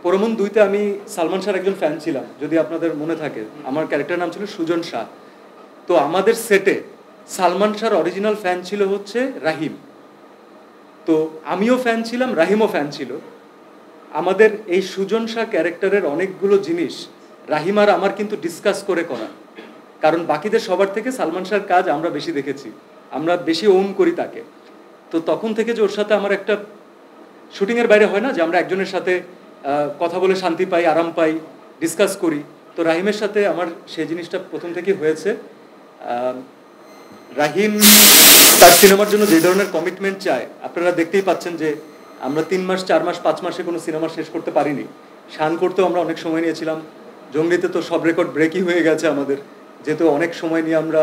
পোরামন 2-তে আমি সালমান শাহর একজন ফ্যান ছিলাম, যদি আপনাদের মনে থাকে। আমার ক্যারেক্টার নাম ছিল সুজন শাহ। তো আমাদের সেটে সালমান শাহর অরিজিনাল ফ্যান ছিল হচ্ছে রাহিম। তো আমিও ফ্যান ছিলাম, রাহিমও ফ্যান ছিল। আমাদের এই সুজন শাহ ক্যারেক্টারের অনেকগুলো জিনিস রাহিম আর আমার কিন্তু ডিসকাস করে করা, কারণ বাকিদের সবার থেকে সালমান শাহর কাজ আমরা বেশি দেখেছি, আমরা বেশি ওন করি তাকে। তো তখন থেকে যে ওর সাথে আমার একটা শুটিংয়ের বাইরে হয় না যে আমরা একজনের সাথে কথা বলে শান্তি পাই, আরাম পাই, ডিসকাস করি, তো রাহিমের সাথে আমার সেই জিনিসটা প্রথম থেকেই হয়েছে। রাহিম তার সিনেমার জন্য যে ধরনের কমিটমেন্ট চায় আপনারা দেখতেই পাচ্ছেন যে আমরা 3 মাস 4 মাস 5 মাসে কোনো সিনেমা শেষ করতে পারিনি। শান করতেও আমরা অনেক সময় নিয়েছিলাম, জঙ্গলিতে তো সব রেকর্ড ব্রেকই হয়ে গেছে আমাদের, যেহেতু অনেক সময় নিয়ে আমরা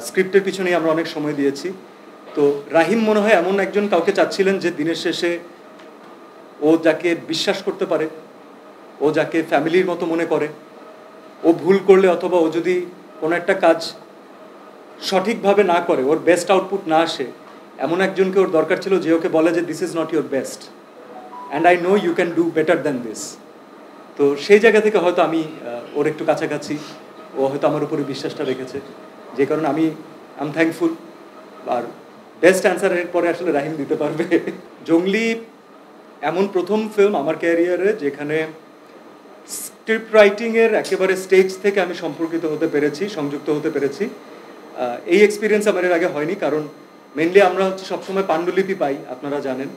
স্ক্রিপ্টের পিছনেই আমরা অনেক সময় দিয়েছি। তো রাহিম মনে হয় এমন একজন কাউকে চাচ্ছিলেন যে দিনের শেষে ও যাকে বিশ্বাস করতে পারে, ও যাকে ফ্যামিলির মতো মনে করে, ও ভুল করলে অথবা ও যদি কোনো একটা কাজ সঠিকভাবে না করে, ওর বেস্ট আউটপুট না আসে, এমন একজনকে ওর দরকার ছিল যে ওকে বলে যে this is not your best and I know you can do better than this. তো সেই জায়গা থেকে হয়তো আমি ওর একটু কাছাকাছি, ও হয়তো আমার উপরে বিশ্বাসটা রেখেছে, যে কারণে আমি আই এম থ্যাঙ্কফুল। আর বেস্ট অ্যান্সারের পরে আসলে রাহিম দিতে পারবে। জঙ্গলি এমন প্রথম ফিল্ম আমার ক্যারিয়ারে যেখানে স্ক্রিপ্ট রাইটিংয়ের একেবারে স্টেজ থেকে আমি সম্পর্কিত হতে পেরেছি, সংযুক্ত হতে পেরেছি। এই এক্সপিরিয়েন্স আমার এর আগে হয়নি, কারণ মেনলি আমরা হচ্ছে সবসময় পাণ্ডুলিপি পাই, আপনারা জানেন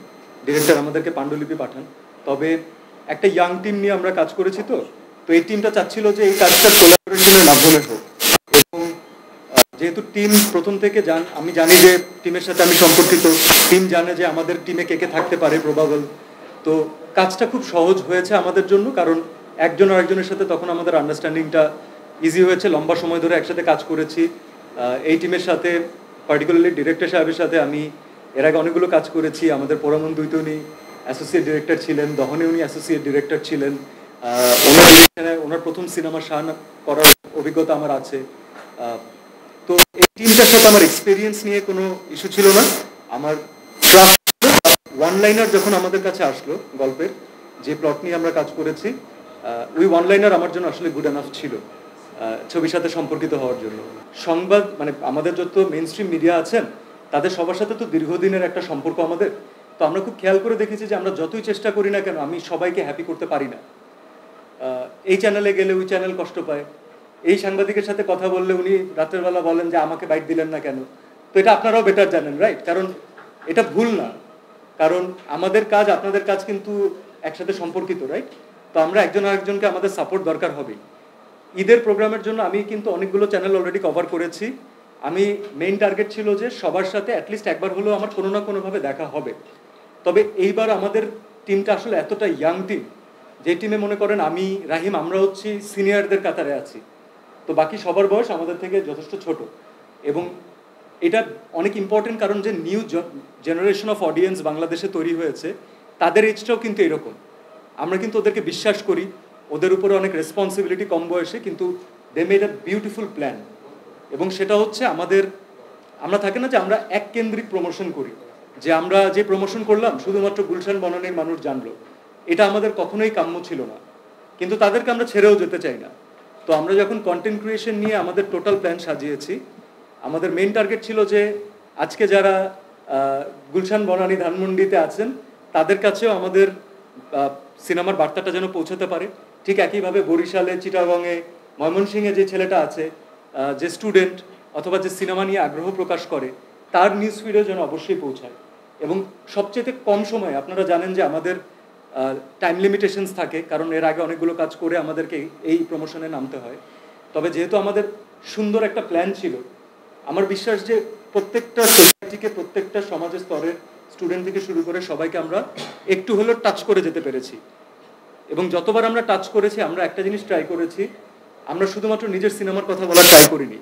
ডিরেক্টর আমাদেরকে পাণ্ডুলিপি পাঠান। তবে একটা ইয়াং টিম নিয়ে আমরা কাজ করেছি, তো এই টিমটা চাচ্ছিল যে এই কাজটা কোলাবোরেশনের মাধ্যমে হোক, এবং যেহেতু টিম প্রথম থেকে আমি জানি যে টিমের সাথে আমি সম্পর্কিত, টিম জানে যে আমাদের টিমে কে কে থাকতে পারে প্রবাবল, তো কাজটা খুব সহজ হয়েছে আমাদের জন্য, কারণ একজন আর একজনের সাথে তখন আমাদের আন্ডারস্ট্যান্ডিংটা ইজি হয়েছে, লম্বা সময় ধরে একসাথে কাজ করেছি। এই টিমের সাথে পার্টিকুলারলি ডিরেক্টর সাহেবের সাথে আমি এর আগে অনেকগুলো কাজ করেছি। আমাদের পোরামন 2-তে উনি অ্যাসোসিয়েট ডিরেক্টর ছিলেন, দহনে উনি অ্যাসোসিয়েট ডিরেক্টর ছিলেন। ওনার প্রথম সিনেমা শান করার অভিজ্ঞতা আমার আছে। তো এই টিমটার সাথে আমার এক্সপিরিয়েন্স নিয়ে কোনো ইস্যু ছিল না, আমার ট্রাস্ট ছিল। ওয়ান লাইনার যখন আমাদের কাছে আসলো, গল্পের যে প্লট নিয়ে আমরা কাজ করেছি, ওই ওয়ান লাইনার আমার জন্য আসলে গুড এনাফ ছিল ছবির সাথে সম্পর্কিত হওয়ার জন্য। সংবাদ মানে আমাদের যত মেইন স্ট্রিম মিডিয়া আছেন তাদের সবার সাথে তো দীর্ঘদিনের একটা সম্পর্ক আমাদের, তো আমরা খুব খেয়াল করে দেখেছি যে আমরা যতই চেষ্টা করি না কেন আমি সবাইকে হ্যাপি করতে পারি না। এই চ্যানেলে গেলে ওই চ্যানেল কষ্ট পায়, এই সাংবাদিকের সাথে কথা বললে উনি রাতের বেলা বলেন যে আমাকে বাইট দিলেন না কেন। তো এটা আপনারাও বেটার জানেন, রাইট? কারণ এটা ভুল না, কারণ আমাদের কাজ আপনাদের কাজ কিন্তু একসাথে সম্পর্কিত, রাইট? তো আমরা একজন আরেকজনকে আমাদের সাপোর্ট দরকার হবেই। ঈদের প্রোগ্রামের জন্য আমি কিন্তু অনেকগুলো চ্যানেল অলরেডি কভার করেছি। আমি মেইন টার্গেট ছিল যে সবার সাথে অ্যাটলিস্ট একবার হলেও আমার কোনো না কোনোভাবে দেখা হবে। তবে এইবার আমাদের টিমটা আসলে এতটা ইয়াং টিম, যে টিমে মনে করেন আমি রাহিম আমরা হচ্ছি সিনিয়রদের কাতারে আছি, তো বাকি সবার বয়স আমাদের থেকে যথেষ্ট ছোট। এবং এটা অনেক ইম্পর্টেন্ট, কারণ যে নিউ জেনারেশন অফ অডিয়েন্স বাংলাদেশে তৈরি হয়েছে তাদের এজটাও কিন্তু এরকম। আমরা কিন্তু ওদেরকে বিশ্বাস করি, ওদের উপরে অনেক রেসপন্সিবিলিটি কম বয়সে, কিন্তু they made a beautiful plan. এবং সেটা হচ্ছে আমরা থাকে না যে আমরা এক কেন্দ্রিক প্রমোশন করি, যে আমরা যে প্রমোশন করলাম শুধুমাত্র গুলশান বনানীর মানুষ জানলো, এটা আমাদের কখনোই কাম্য ছিল না, কিন্তু তাদেরকে আমরা ছেড়েও যেতে চাই না। তো আমরা যখন কন্টেন্ট ক্রিয়েশন নিয়ে আমাদের টোটাল প্ল্যান সাজিয়েছি, আমাদের মেইন টার্গেট ছিল যে আজকে যারা গুলশান বনানী ধানমন্ডিতে আছেন তাদের কাছেও আমাদের সিনেমার বার্তাটা যেন পৌঁছাতে পারে। ঠিক একইভাবে বরিশালে, চিটাগংয়ে, ময়মনসিংহে যে ছেলেটা আছে, যে স্টুডেন্ট অথবা যে সিনেমা নিয়ে আগ্রহ প্রকাশ করে, তার নিউজ ফিডেও যেন অবশ্যই পৌঁছায়। এবং সবচেয়ে কম সময়ে, আপনারা জানেন যে আমাদের টাইম লিমিটেশনস থাকে, কারণ এর আগে অনেকগুলো কাজ করে আমাদেরকে এই প্রমোশনে নামতে হয়। তবে যেহেতু আমাদের সুন্দর একটা প্ল্যান ছিল, আমার বিশ্বাস যে প্রত্যেকটা সোসাইটিকে, প্রত্যেকটা সমাজের স্তরের স্টুডেন্ট থেকে শুরু করে সবাইকে আমরা একটু হলেও টাচ করে যেতে পেরেছি। এবং যতবার আমরা টাচ করেছি আমরা একটা জিনিস ট্রাই করেছি, আমরা শুধুমাত্র নিজের সিনেমার কথা বলা ট্রাই করিনি,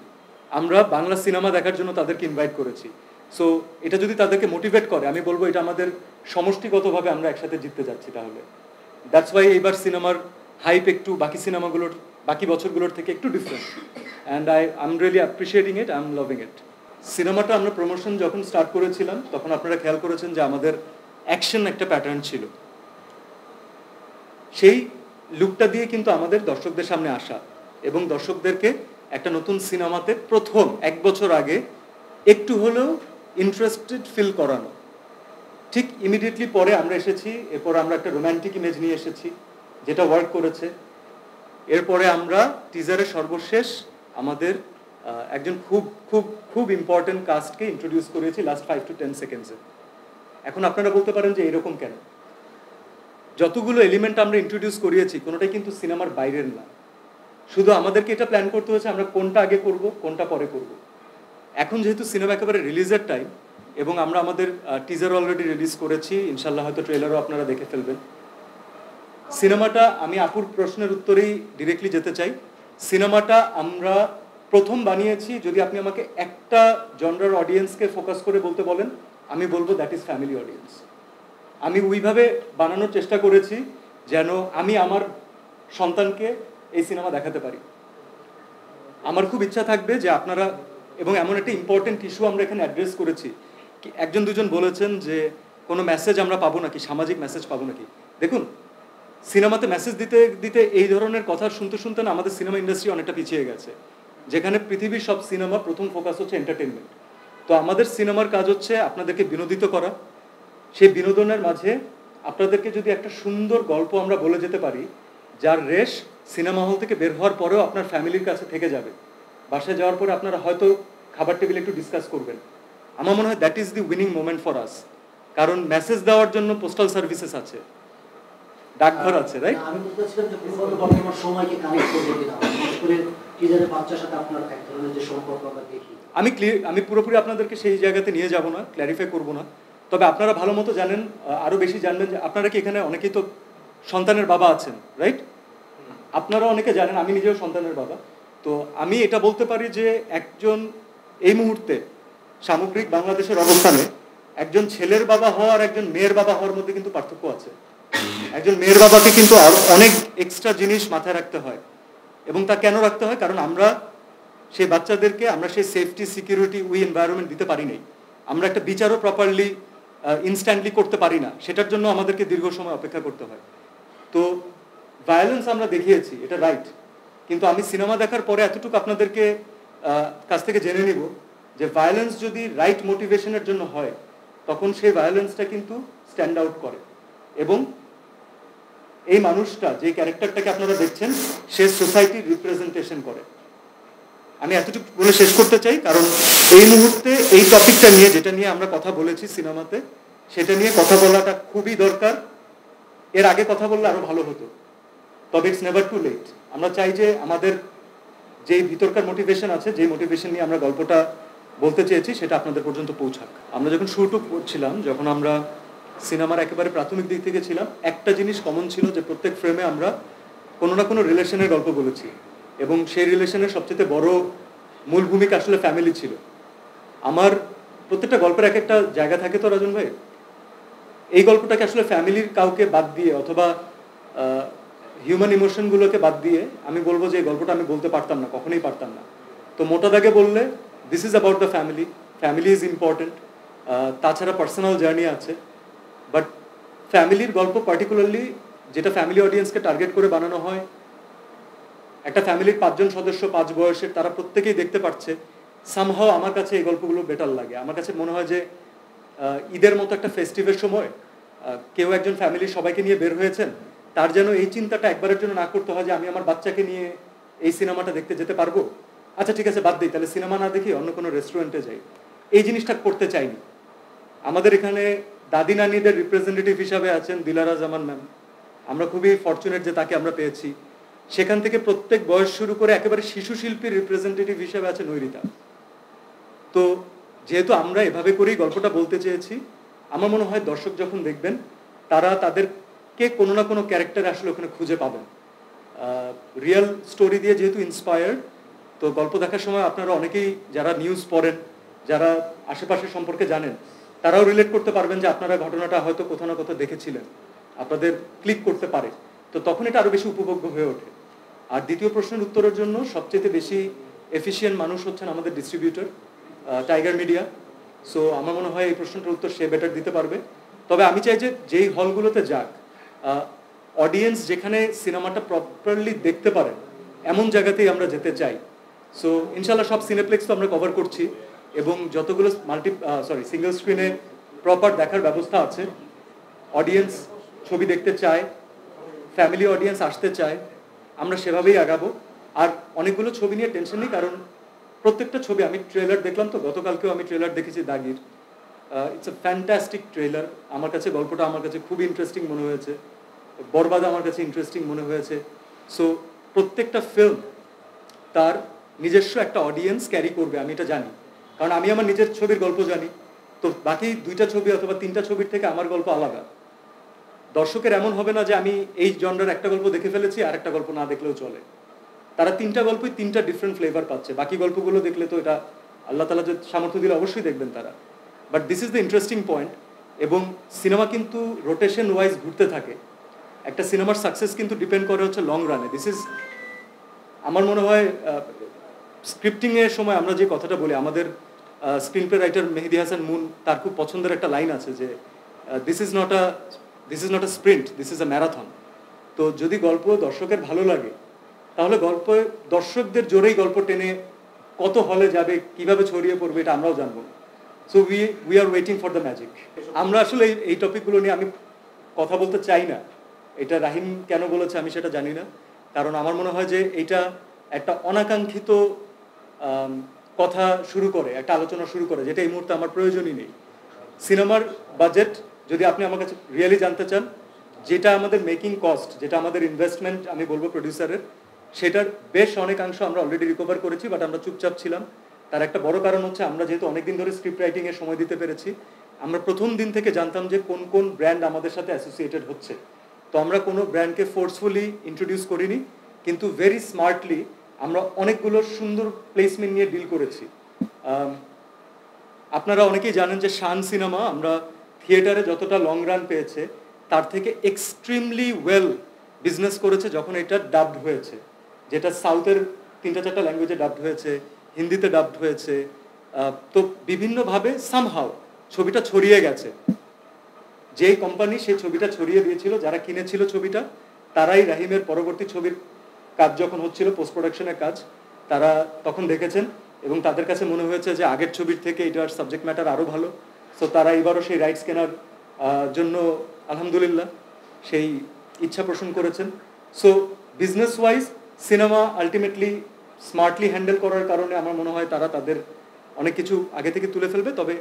আমরা বাংলা সিনেমা দেখার জন্য তাদেরকে ইনভাইট করেছি। সো এটা যদি তাদেরকে মোটিভেট করে, আমি বলবো এটা আমাদের সমষ্টিগতভাবে আমরা একসাথে জিততে যাচ্ছি। তাহলে দ্যাটস ওয়াই এইবার সিনেমার হাইপ একটু বাকি সিনেমাগুলোর, বাকি বছরগুলোর থেকে একটু different, and I am really appreciating it, I am loving ইট। সিনেমাটা আমরা প্রমোশন যখন স্টার্ট করেছিলাম তখন আপনারা খেয়াল করেছেন যে আমাদের অ্যাকশন একটা প্যাটার্ন ছিল। সেই লুকটা দিয়ে কিন্তু আমাদের দর্শকদের সামনে আসা এবং দর্শকদেরকে একটা নতুন সিনেমাতে প্রথম 1 বছর আগে একটু হলেও ইন্টারেস্টেড ফিল করানো। ঠিক ইমিডিয়েটলি পরে আমরা এসেছি, এরপর আমরা একটা রোম্যান্টিক ইমেজ নিয়ে এসেছি যেটা ওয়ার্ক করেছে। এরপরে আমরা টিজারের সর্বশেষ আমাদের একজন খুব খুব খুব ইম্পর্টেন্ট কাস্টকে ইন্ট্রোডিউস করেছি লাস্ট 5 to 10 সেকেন্ডসে। এখন আপনারা বলতে পারেন যে এরকম কেন? যতগুলো এলিমেন্ট আমরা ইন্ট্রোডিউস করিয়েছি কোনোটাই কিন্তু সিনেমার বাইরের না, শুধু আমাদেরকে এটা প্ল্যান করতে হয়েছে আমরা কোনটা আগে করব কোনটা পরে করব। এখন যেহেতু সিনেমা একেবারে রিলিজের টাইম এবং আমরা আমাদের টিজার অলরেডি রিলিজ করেছি, ইনশাল্লাহ হয়তো ট্রেলারও আপনারা দেখে ফেলবেন। সিনেমাটা, আমি আপুর প্রশ্নের উত্তরেই ডিরেক্টলি যেতে চাই, সিনেমাটা আমরা প্রথম বানিয়েছি, যদি আপনি আমাকে একটা জনরার অডিয়েন্সকে ফোকাস করে বলতে বলেন আমি বলবো দ্যাট ইজ ফ্যামিলি অডিয়েন্স। আমি ওইভাবে বানানোর চেষ্টা করেছি যেন আমি আমার সন্তানকে এই সিনেমা দেখাতে পারি। আমার খুব ইচ্ছা থাকবে যে আপনারা, এবং এমন একটা ইম্পর্টেন্ট ইস্যু আমরা এখানে অ্যাড্রেস করেছি, একজন দুজন বলেছেন যে কোনো মেসেজ আমরা পাবো নাকি, সামাজিক মেসেজ পাবো নাকি। দেখুন, সিনেমাতে মেসেজ দিতে দিতে এই ধরনের কথা শুনতে শুনতে না আমাদের সিনেমা ইন্ডাস্ট্রি অনেকটা পিছিয়ে গেছে, যেখানে পৃথিবীর সব সিনেমা প্রথম ফোকাস হচ্ছে এন্টারটেনমেন্ট। তো আমাদের সিনেমার কাজ হচ্ছে আপনাদেরকে বিনোদিত করা। সেই বিনোদনের মাঝে আপনাদেরকে যদি একটা সুন্দর গল্প আমরা বলে যেতে পারি যার রেশ সিনেমা হল থেকে বের হওয়ার পরেও আপনার ফ্যামিলির কাছে থেকে যাবে, বাসায় যাওয়ার পরে আপনারা হয়তো খাবার টেবিলে একটু ডিসকাস করবেন, আমার মনে হয় that is the winning moment for us. কারণ মেসেজ দেওয়ার জন্য পোস্টাল সার্ভিসেস আছে, ডাকঘর আছে, রাইট? আমি বলতেছিলাম যে বর্তমান সময়কে কানেক্ট করে দিলাম, বিশেষ করে টিজারের বাচ্চার সাথে আপনার এক ধরনের যে সম্পর্ক আমরা দেখি। আমি পুরোপুরি আপনাদেরকে সেই জায়গাতে নিয়ে যাব না, ক্ল্যারিফাই করব না। তবে আপনারা ভালো মতো জানেন, আরও বেশি জানবেন যে আপনারা কি এখানে অনেকেই তো সন্তানের বাবা আছেন, রাইট? আপনারা অনেকে জানেন, আমি নিজেও সন্তানের বাবা। তো আমি এটা বলতে পারি যে একজন এই মুহূর্তে সামগ্রিক বাংলাদেশের অবস্থানে একজন ছেলের বাবা হওয়া আর একজন মেয়ের বাবা হওয়ার মধ্যে কিন্তু পার্থক্য আছে। একজন মেয়ের বাবাকে কিন্তু আর অনেক এক্সট্রা জিনিস মাথায় রাখতে হয়, এবং তা কেন রাখতে হয়? কারণ আমরা সেই বাচ্চাদেরকে আমরা সেই সেফটি, সিকিউরিটি, ওই এনভায়রনমেন্ট দিতে পারি নাই। আমরা একটা বিচারও প্রপারলি ইনস্ট্যান্টলি করতে পারি না, সেটার জন্য আমাদেরকে দীর্ঘ সময় অপেক্ষা করতে হয়। তো ভায়োলেন্স আমরা দেখিয়েছি, এটা রাইট, কিন্তু আমি সিনেমা দেখার পরে এতটুকু আপনাদেরকে কাছ থেকে জেনে নিব যে ভায়োলেন্স যদি রাইট মোটিভেশনের জন্য হয় তখন সেই ভায়োলেন্সটা কিন্তু স্ট্যান্ড আউট করে, এবং এই মানুষটা যে ক্যারেক্টারটাকে আপনারা দেখছেন সে সোসাইটির রিপ্রেজেন্টেশন করে। আমি এতটুকু বলে শেষ করতে চাই, কারণ এই মুহূর্তে এই টপিকটা নিয়ে, যেটা নিয়ে আমরা কথা বলেছি সিনেমাতে, সেটা নিয়ে কথা বলাটা খুবই দরকার। এর আগে কথা বললে আরো ভালো হতো, তবে ইটস নেভার টু লেট। আমরা চাই যে আমাদের যেই ভিতরকার মোটিভেশন আছে, যে মোটিভেশন নিয়ে আমরা গল্পটা বলতে চেয়েছি, সেটা আপনাদের পর্যন্ত পৌঁছাক। আমরা যখন শুরু করছিলাম, যখন আমরা সিনেমার একেবারে প্রাথমিক দিক থেকে ছিলাম, একটা জিনিস কমন ছিল যে প্রত্যেক ফ্রেমে আমরা কোনো না কোনো রিলেশনের গল্প বলেছি, এবং সেই রিলেশনের সবচেয়ে বড় মূল ভূমিকা আসলে ফ্যামিলি ছিল। আমার প্রত্যেকটা গল্পের এক একটা জায়গা থাকে তো রাজন ভাই, এই গল্পটাকে আসলে ফ্যামিলির কাউকে বাদ দিয়ে অথবা হিউম্যান ইমোশনগুলোকে বাদ দিয়ে আমি বলবো যে এই গল্পটা আমি বলতে পারতাম না, কখনোই পারতাম না। তো মোটা দাগে বললে this is about the family, family is important. তাছাড়া পার্সোনাল জার্নি আছে, বাট ফ্যামিলির গল্প পার্টিকুলারলি যেটা ফ্যামিলি অডিয়েন্সকে টার্গেট করে বানানো হয়, একটা ফ্যামিলির 5 জন সদস্য 5 বয়সের, তারা প্রত্যেকেই দেখতে পাচ্ছে। সামহাও আমার কাছে এই গল্পগুলো বেটার লাগে। আমার কাছে মনে হয় যে ঈদের মতো একটা ফেস্টিভের সময় কেউ একজন ফ্যামিলির সবাইকে নিয়ে বের হয়েছেন, তার যেন এই চিন্তাটা একবারের জন্য না করতে হয় যে আমি আমার বাচ্চাকে নিয়ে এই সিনেমাটা দেখতে যেতে পারবো, আচ্ছা ঠিক আছে বাদ দিই, তাহলে সিনেমা না দেখি অন্য কোনো রেস্টুরেন্টে যাই। এই জিনিসটা করতে চাইনি। আমাদের এখানে দাদি নানিদের রিপ্রেজেন্টেটিভ হিসাবে আছেন দিলারা জামান ম্যাম, আমরা খুবই ফরচুনেট যে তাকে আমরা পেয়েছি। সেখান থেকে প্রত্যেক বয়স শুরু করে একেবারে শিশু শিল্পীর রিপ্রেজেন্টেটিভ হিসেবে আছে নৈরিতা। তো যেহেতু আমরা এভাবে করেই গল্পটা বলতে চেয়েছি, আমার মনে হয় দর্শক যখন দেখবেন তারা তাদেরকে কোনো না কোনো ক্যারেক্টার আসলে ওখানে খুঁজে পাবেন। রিয়েল স্টোরি দিয়ে যেহেতু ইন্সপায়ার্ড, তো গল্প দেখার সময় আপনারা অনেকেই যারা নিউজ পড়েন, যারা আশেপাশের সম্পর্কে জানেন, তারাও রিলেট করতে পারবেন যে আপনারা ঘটনাটা হয়তো কোথাও না কোথাও দেখেছিলেন, আপনাদের ক্লিক করতে পারে। তো তখন এটা আরও বেশি উপভোগ্য হয়ে ওঠে। আর দ্বিতীয় প্রশ্নের উত্তরের জন্য সবচেয়ে বেশি এফিশিয়েন্ট মানুষ হচ্ছেন আমাদের ডিস্ট্রিবিউটর টাইগার মিডিয়া। সো আমার মনে হয় এই প্রশ্নটার উত্তর সে বেটার দিতে পারবে। তবে আমি চাই যে যেই হলগুলোতে যাক, অডিয়েন্স যেখানে সিনেমাটা প্রপারলি দেখতে পারে এমন জায়গাতেই আমরা যেতে চাই। সো ইনশাল্লাহ সব সিনেপ্লেক্স তো আমরা কভার করছি, এবং যতগুলো সিঙ্গেল স্ক্রিনে প্রপার দেখার ব্যবস্থা আছে, অডিয়েন্স ছবি দেখতে চায়, ফ্যামিলি অডিয়েন্স আসতে চায়, আমরা সেভাবেই আগাবো। আর অনেকগুলো ছবি নিয়ে টেনশন নেই, কারণ প্রত্যেকটা ছবি, আমি ট্রেলার দেখলাম তো, গতকালকেও আমি ট্রেলার দেখেছি দাগির। It's a fantastic trailer. আমার কাছে গল্পটা আমার কাছে খুব ইন্টারেস্টিং মনে হয়েছে, বরবাদ আমার কাছে ইন্টারেস্টিং মনে হয়েছে। সো প্রত্যেকটা ফিল্ম তার নিজস্ব একটা অডিয়েন্স ক্যারি করবে, আমি এটা জানি, কারণ আমি আমার নিজের ছবির গল্প জানি। তো বাকি 2টা ছবি অথবা 3টা ছবির থেকে আমার গল্প আলাদা। দর্শকের এমন হবে না যে আমি এই জনরার একটা গল্প দেখে ফেলেছি আর একটা গল্প না দেখলেও চলে। তারা 3টা গল্পই 3টা ডিফারেন্ট ফ্লেভার পাচ্ছে। বাকি গল্পগুলো দেখলে তো এটা আল্লাহ তাআলা যে সামর্থ্য দিলে অবশ্যই দেখবেন তারা। But this is the interesting point. এবং সিনেমা কিন্তু রোটেশন ওয়াইজ ঘুরতে থাকে। একটা সিনেমার সাকসেস কিন্তু ডিপেন্ড করে হচ্ছে লং রানে। দিস ইজ, আমার মনে হয় স্ক্রিপ্টিংয়ের সময় আমরা যে কথাটা বলি, আমাদের screen play writer Mehedi Hasan moon, তার খুব পছন্দের একটা লাইন আছে যে this is not a sprint, this is a marathon. তো যদি গল্প দর্শকের ভালো লাগে, তাহলে গল্প দর্শকদের জোরেই গল্প টেনে কত হলে যাবে, কিভাবে ছড়িয়ে পড়বে, এটা আমরাও জানবো। So we are waiting for the magic. আমরা আসলে এই টপিকগুলো নিয়ে আমি কথা বলতে চাই না। এটা রাহিম কেন বলেছে আমি সেটা জানি না, কারণ আমার মনে হয় যে এটা একটা অনাকাঙ্ক্ষিত কথা শুরু করে, একটা আলোচনা শুরু করে, যেটা এই মুহূর্তে আমার প্রয়োজনই নেই। সিনেমার বাজেট যদি আপনি আমার কাছে রিয়েলি জানতে চান, যেটা আমাদের মেকিং কস্ট, যেটা আমাদের ইনভেস্টমেন্ট আমি বলবো প্রডিউসারের, সেটার বেশ অনেকাংশ আমরা অলরেডি রিকভার করেছি, বাট আমরা চুপচাপ ছিলাম। তার একটা বড় কারণ হচ্ছে আমরা যেহেতু অনেকদিন ধরে স্ক্রিপ্ট রাইটিংয়ে সময় দিতে পেরেছি, আমরা প্রথম দিন থেকে জানতাম যে কোন কোন ব্র্যান্ড আমাদের সাথে অ্যাসোসিয়েটেড হচ্ছে। তো আমরা কোনো ব্র্যান্ডকে ফোর্সফুলি ইন্ট্রোডিউস করিনি, কিন্তু ভেরি স্মার্টলি আমরা অনেকগুলো সুন্দর প্লেসমেন্ট নিয়ে ডিল করেছি। আপনারা অনেকেই জানেন যে শান সিনেমা আমরা থিয়েটারে যতটা লং রান পেয়েছে, তার থেকে এক্সট্রিমলি ওয়েল বিজনেস করেছে যখন এটা ডাবড হয়েছে, যেটা সাউথের 3-4টা ল্যাঙ্গুয়েজে ডাবড হয়েছে, হিন্দিতে ডাবড হয়েছে। তো বিভিন্নভাবে সামহাও ছবিটা ছড়িয়ে গেছে। যেই কোম্পানি সেই ছবিটা ছড়িয়ে দিয়েছিল, যারা কিনেছিল ছবিটা, তারাই রাহিমের পরবর্তী ছবির কাজ যখন হচ্ছিল, পোস্ট প্রোডাকশনের কাজ, তারা তখন দেখেছেন এবং তাদের কাছে মনে হয়েছে যে আগের ছবির থেকে এটার সাবজেক্ট ম্যাটার আরও ভালো। সো তারা এবারও সেই রাইটস কেনার জন্য আলহামদুলিল্লাহ সেই ইচ্ছা পোষণ করেছেন। So business wise cinema ultimately smartly handle করার কারণে আমার মনে হয় তারা তাদের অনেক কিছু আগে থেকে তুলে ফেলবে। তবে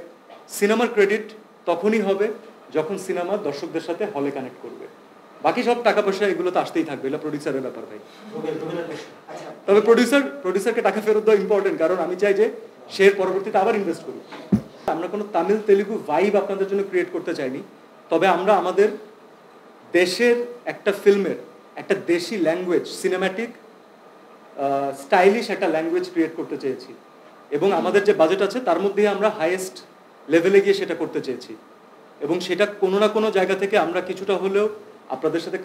সিনেমার ক্রেডিট তখনই হবে যখন সিনেমা দর্শকদের সাথে হলে কানেক্ট করবে। বাকি সব টাকা পয়সা এগুলো তো আসতেই থাকবে, এটা প্রডিউসারের ব্যাপার ভাই। তবে প্রডিউসারকে টাকা ফেরত দেওয়া ইম্পর্টেন্ট, কারণ আমি চাই যে সে পরবর্তীতে আবার ইনভেস্ট করুক। আমরা কোনো তামিল তেলুগু ভাইব আপনাদের জন্য ক্রিয়েট করতে চাইনি, তবে আমরা আমাদের দেশের একটা ফিল্মের একটা দেশি ল্যাঙ্গুয়েজ, সিনেম্যাটিক স্টাইলিশ একটা ল্যাঙ্গুয়েজ ক্রিয়েট করতে চেয়েছি, এবং আমাদের যে বাজেট আছে তার মধ্যেই আমরা হাইয়েস্ট লেভেলে গিয়ে সেটা করতে চেয়েছি। এবং সেটা কোনো না কোনো জায়গা থেকে আমরা কিছুটা হলেও আপনাদের সাথে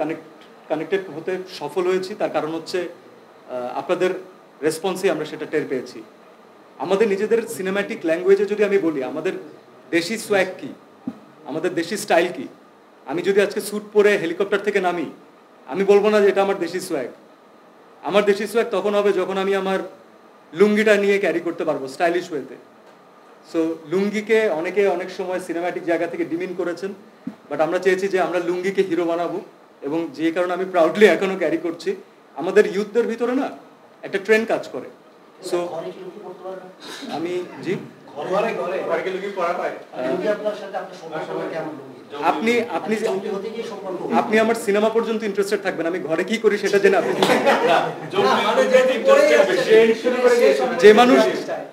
কানেক্টেড হতে সফল হয়েছি। তার কারণ হচ্ছে আপনাদের রেসপন্সে আমরা সেটা টের পেয়েছি। আমাদের নিজেদের সিনেম্যাটিক ল্যাঙ্গুয়েজে যদি আমি বলি, আমাদের দেশি সোয়াগ কি, আমাদের দেশি স্টাইল কি। আমি যদি আজকে স্যুট পরে হেলিকপ্টার থেকে নামি, আমি বলবো না যে এটা আমার দেশি সোয়াগ। আমার দেশি সোয়াগ তখন হবে যখন আমি আমার লুঙ্গিটা নিয়ে ক্যারি করতে পারবো স্টাইলিশ ওয়েতে। সো লুঙ্গিকে অনেকে অনেক সময় সিনেম্যাটিক জায়গা থেকে ডিমিন করেছেন, বাট আমরা চেয়েছি যে আমরা লুঙ্গিকে হিরো বানাবো, এবং যে কারণে আমি প্রাউডলি এখনও ক্যারি করছি। আমাদের ইউথদের ভিতরে না একটা ট্রেন্ড কাজ করে। সো আমি জি আপনি আপনি আপনি আমার সিনেমা পর্যন্ত ইন্টারেস্টেড থাকবেন, আমি ঘরে কি করি সেটা জেনে আপনি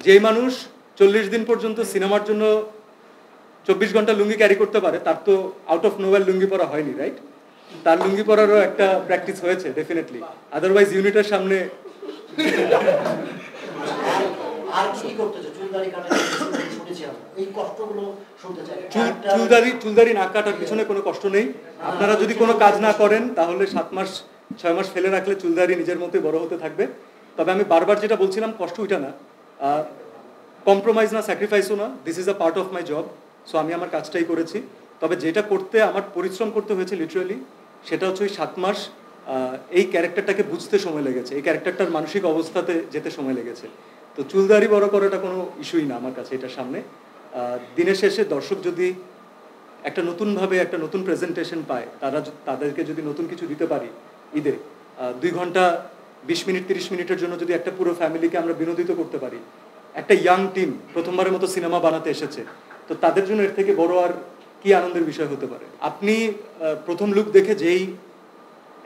যে মানুষ 40 দিন পর্যন্ত সিনেমার জন্য 24 ঘন্টা লুঙ্গি ক্যারি করতে পারে, তার তো আউট অফ নোওয়্যার লুঙ্গি পরা হয়নি, রাইট? তার লুঙ্গি পরারও একটা প্র্যাকটিস হয়েছে ডেফিনেটলি, আদারওয়াইজ ইউনিটের সামনে চুলদারি না কাটার পিছনে কোনো কষ্ট নেই। আপনারা যদি কোনো কাজ না করেন তাহলে 7 মাস 6 মাস ফেলে রাখলে চুলদারি নিজের মতোই বড় হতে থাকবে। তবে আমি বারবার যেটা বলছিলাম, কষ্ট ওইটা না, কম্প্রোমাইজ না, স্যাক্রিফাইসও না, this is a part of my job. So আমি আমার কাজটাই করেছি। তবে যেটা করতে আমার পরিশ্রম করতে হয়েছে লিটারালি, সেটা হচ্ছে ওই 7 মাস এই ক্যারেক্টারটাকে বুঝতে সময় লেগেছে, এই ক্যারেক্টারটার মানসিক অবস্থাতে যেতে সময় লেগেছে। তো চুলদাড়ি বড় করাটা কোনো ইস্যুই না আমার কাছে এটার সামনে। দিনের শেষে দর্শক যদি একটা নতুনভাবে একটা নতুন প্রেজেন্টেশন পায়, তাদেরকে যদি নতুন কিছু দিতে পারি ঈদে, 2 ঘন্টা 20 মিনিট 30 মিনিটের জন্য যদি একটা পুরো ফ্যামিলিকে আমরা বিনোদিত করতে পারি, একটা ইয়াং টিম প্রথমবারের মতো সিনেমা বানাতে এসেছে, তো তাদের জন্য এর থেকে বড় আর কি আনন্দের বিষয় হতে পারে। আপনি প্রথম লুক দেখে যেই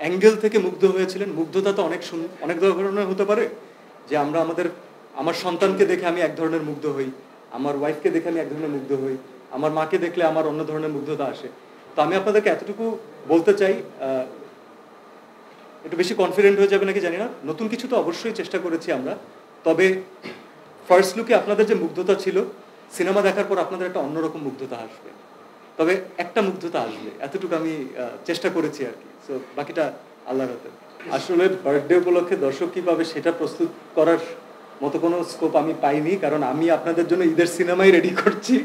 অ্যাঙ্গেল থেকে মুগ্ধ হয়েছিলেন, মুগ্ধতা তো অনেক ধরনের হতে পারে। যে আমার সন্তানকে দেখে আমি এক ধরনের মুগ্ধ হই, আমার ওয়াইফকে দেখে আমি এক ধরনের মুগ্ধ হই, আমার মাকে দেখলে আমার অন্য ধরনের মুগ্ধতা আসে। তো আমি আপনাদেরকে এতটুকু বলতে চাই, একটু বেশি কনফিডেন্ট হয়ে যাবে নাকি জানি না, নতুন কিছু তো অবশ্যই চেষ্টা করেছি আমরা, তবে ফার্স্ট লুকে আপনাদের যে মুগ্ধতা ছিল, সিনেমা দেখার পর আপনাদের একটা অন্যরকম মুগ্ধতা আসবে, তবে একটা মুগ্ধতা আসবে, এতটুকু আমি চেষ্টা করেছি আর কি। সো বাকিটা আল্লাহর হাতে। আসলে বার্থডে উপলক্ষে দর্শক কী পাবে সেটা প্রস্তুত করার মতো কোনো স্কোপ আমি পাইনি, কারণ আমি আপনাদের জন্য ঈদের সিনেমাই রেডি করছি।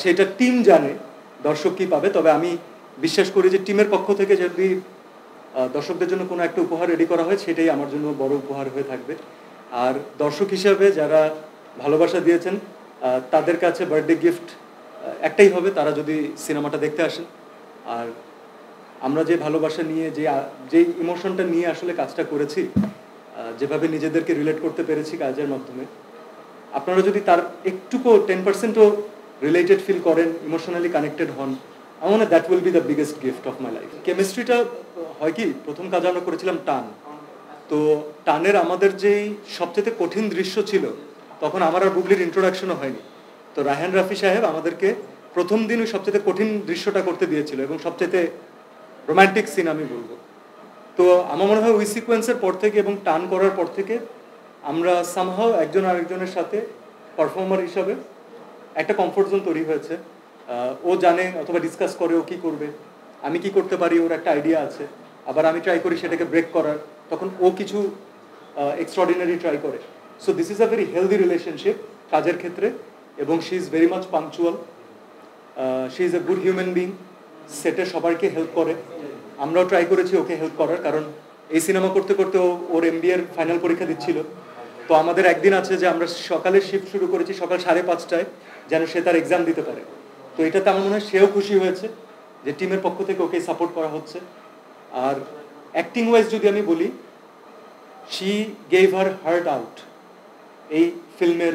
সেটা টিম জানে দর্শক কী পাবে, তবে আমি বিশ্বাস করি যে টিমের পক্ষ থেকে যদি দর্শকদের জন্য কোনো একটা উপহার রেডি করা হয়, সেটাই আমার জন্য বড় উপহার হয়ে থাকবে। আর দর্শক হিসাবে যারা ভালোবাসা দিয়েছেন তাদের কাছে বার্থডে গিফট একটাই হবে, তারা যদি সিনেমাটা দেখতে আসেন। আর আমরা যে ভালোবাসা নিয়ে যে ইমোশনটা নিয়ে আসলে কাজটা করেছি, যেভাবে নিজেদেরকে রিলেট করতে পেরেছি কাজের মাধ্যমে, আপনারা যদি তার একটুকু 10%ও রিলেটেড ফিল করেন, ইমোশনালি কানেক্টেড হন, আমার মনে হয় that will be the biggest gift of my life. কেমিস্ট্রিটা হয় কি, প্রথম কাজ আমরা করেছিলাম টান। তো টানের আমাদের যেই সবচেয়ে কঠিন দৃশ্য ছিল, তখন আমার আর বুবলির ইন্ট্রোডাকশনও হয়নি। তো রায়হান রাফি সাহেব আমাদেরকে প্রথম দিন ওই সবচেয়ে কঠিন দৃশ্যটা করতে দিয়েছিল, এবং সবচেয়ে রোম্যান্টিক সিন আমি বলবো। তো আমার মনে হয় ওই সিকোয়েন্সের পর থেকে এবং টান করার পর থেকে আমরা সামহাও একজন আরেকজনের সাথে পারফর্মার হিসাবে একটা কমফোর্ট জোন তৈরি হয়েছে। ও জানে অথবা ডিসকাস করে ও কী করবে, আমি কি করতে পারি, ওর একটা আইডিয়া আছে, আবার আমি ট্রাই করি সেটাকে ব্রেক করার, তখন ও কিছু এক্সট্রাঅর্ডিনারি ট্রাই করে। So this is a very healthy relationship কাজের ক্ষেত্রে, এবং she is very much punctual, she is a good human being, সেটে সবাইকে হেল্প করে। আমরাও ট্রাই করেছি ওকে হেল্প করার, কারণ এই সিনেমা করতে করতে ওর MBA এর ফাইনাল পরীক্ষা দিচ্ছিল। তো আমাদের একদিন আছে যে আমরা সকালে শিফট শুরু করেছি সকাল 5:30টায়, যেন সে তার এক্সাম দিতে পারে। তো এটাতে আমার মনে হয় সেও খুশি হয়েছে যে টিমের পক্ষ থেকে ওকে সাপোর্ট করা হচ্ছে। আর অ্যাক্টিং ওয়াইজ যদি আমি বলি, she gave her heart out এই ফিল্মের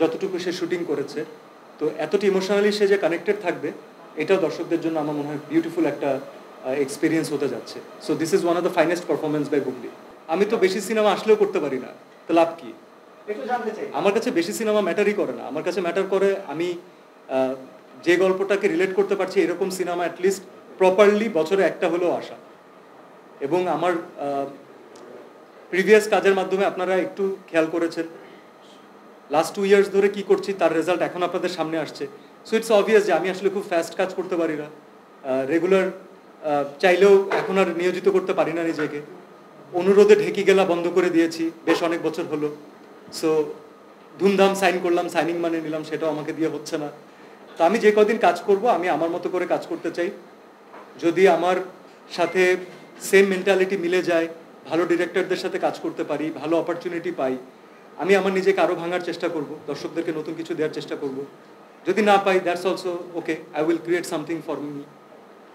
যতটুকু সে শুটিং করেছে। তো এতটা ইমোশনালি সে যে কানেক্টেড থাকবে, এটাও দর্শকদের জন্য আমার মনে হয় বিউটিফুল একটা এক্সপিরিয়েন্স হতে যাচ্ছে। So this is one of the finest performance by Bubly. আমি তো বেশি সিনেমা আসলেও করতে পারি না, তো লাভ কি? আমার কাছে বেশি সিনেমা ম্যাটারই করে না, আমার কাছে ম্যাটার করে আমি যে গল্পটাকে রিলেট করতে পারছি এরকম সিনেমা অ্যাটলিস্ট প্রপারলি বছরে একটা হলেও আসা। এবং আমার প্রিভিয়াস কাজের মাধ্যমে আপনারা একটু খেয়াল করেছেন লাস্ট 2 ইয়ার্স ধরে কি করছি তার রেজাল্ট এখন আপনাদের সামনে আসছে। সো ইটস অবভিয়াস যে আমি আসলে খুব ফাস্ট কাজ করতে পারি না, রেগুলার চাইলেও এখন আর নিয়োজিত করতে পারি না নিজেকে। অনুরোধে ঢেকি গেলা বন্ধ করে দিয়েছি, বেশ অনেক বছর হলো। সো ধুমধাম সাইন করলাম, সাইনিং মানে নিলাম, সেটাও আমাকে দিয়ে হচ্ছে না। তো আমি যে কদিন কাজ করব আমি আমার মতো করে কাজ করতে চাই। যদি আমার সাথে সেম মেন্টালিটি মিলে যায়, ভালো ডিরেক্টরদের সাথে কাজ করতে পারি, ভালো অপরচুনিটি পাই, আমি আমার নিজেকে আরও ভাঙার চেষ্টা করব, দর্শকদেরকে নতুন কিছু দেওয়ার চেষ্টা করব। যদি না পাই, that's also okay, I will create something for me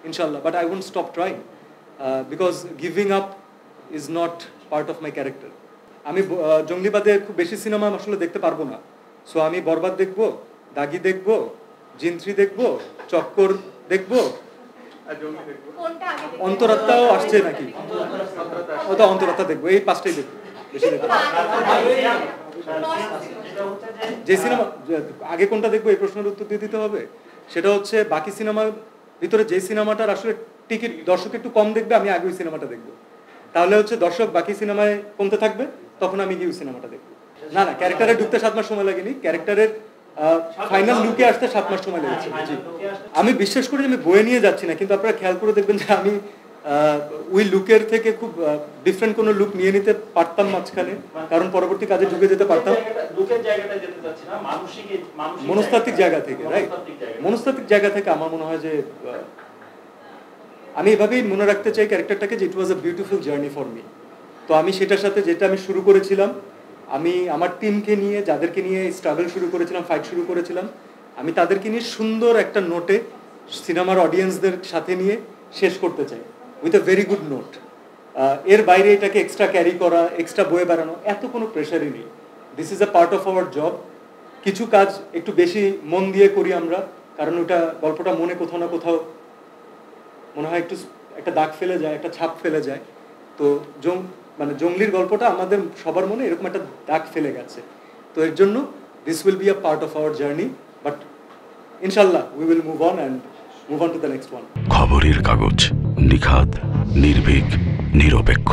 ইনশাল্লাহ, but I won't stop trying because giving up is not part of my character. আমি জঙ্গলিবাদে খুব বেশি সিনেমা আসলে দেখতে পারবো না। সো আমি বরবাদ দেখবো, দাগি দেখবো, জিন 3 দেখবো, চক্কর দেখবো, অন্তরাত্মাও আসছে নাকি, ওটা অন্তরাত্মা দেখবো, এই 5টাই দেখবো, বেশি দেখবো। যে সিনেমা আগে কোনটা দেখবো এই প্রশ্নের উত্তর দিয়ে দিতে হবে। সেটা হচ্ছে বাকি সিনেমার ভিতরে যে সিনেমাটার আসলে টিকিট দর্শক একটু কম দেখবে, আমি আগে ওই সিনেমাটা দেখবো। তাহলে হচ্ছে দর্শক বাকি সিনেমায় কমতে থাকবে, তখন আমি গিয়ে ওই সিনেমাটা দেখবো। না না, ক্যারেক্টারে ঢুকতে 7 মাস সময় লাগেনি, ক্যারেক্টারের ফাইনাল লুকে আসতে 7 মাস সময় লেগেছে। আমি বিশ্বাস করি যে আমি বয়ে নিয়ে যাচ্ছি না, কিন্তু আপনারা খেয়াল করে দেখবেন যে আমি ওই লুকের থেকে খুব ডিফারেন্ট কোনো লুক নিয়ে নিতে পারতাম মাঝখানে, কারণ পরবর্তী কাজে ঢুকে যেতে পারতাম মনস্তাত্ত্বিক জায়গা থেকে, রাইট? মনস্তাত্ত্বিক জায়গা থেকে আমার মনে হয় যে আমি এভাবেই মনে রাখতে চাই ক্যারেক্টারটাকে যে it was a beautiful journey for me. তো আমি সেটার সাথে যেটা আমি শুরু করেছিলাম, আমি আমার টিমকে নিয়ে যাদেরকে নিয়ে স্ট্রাগল শুরু করেছিলাম, ফাইট শুরু করেছিলাম, আমি তাদেরকে নিয়ে সুন্দর একটা নোটে সিনেমার অডিয়েন্সদের সাথে নিয়ে শেষ করতে চাই with a very good note. এর বাইরে এটাকে এক্সট্রা ক্যারি করা, এক্সট্রা বয়ে বেড়ানো, এত কোনো প্রেশারই নেই। This is a part of hour job. কিছু কাজ একটু বেশি মন দিয়ে করি আমরা, কারণ ওটা গল্পটা মনে কোথাও না কোথাও মনে হয় একটু একটা দাগ ফেলে যায়, একটা ছাপ ফেলে যায়। তো জঙ্গলির গল্পটা আমাদের সবার মনে এরকম একটা দাগ ফেলে গেছে। তো এর জন্য this will be a part of our journey, but ইনশাল্লাহ we will move on and move on to the next one. খবরের কাগজ, নিখাত, নির্ভীক, নিরপেক্ষ।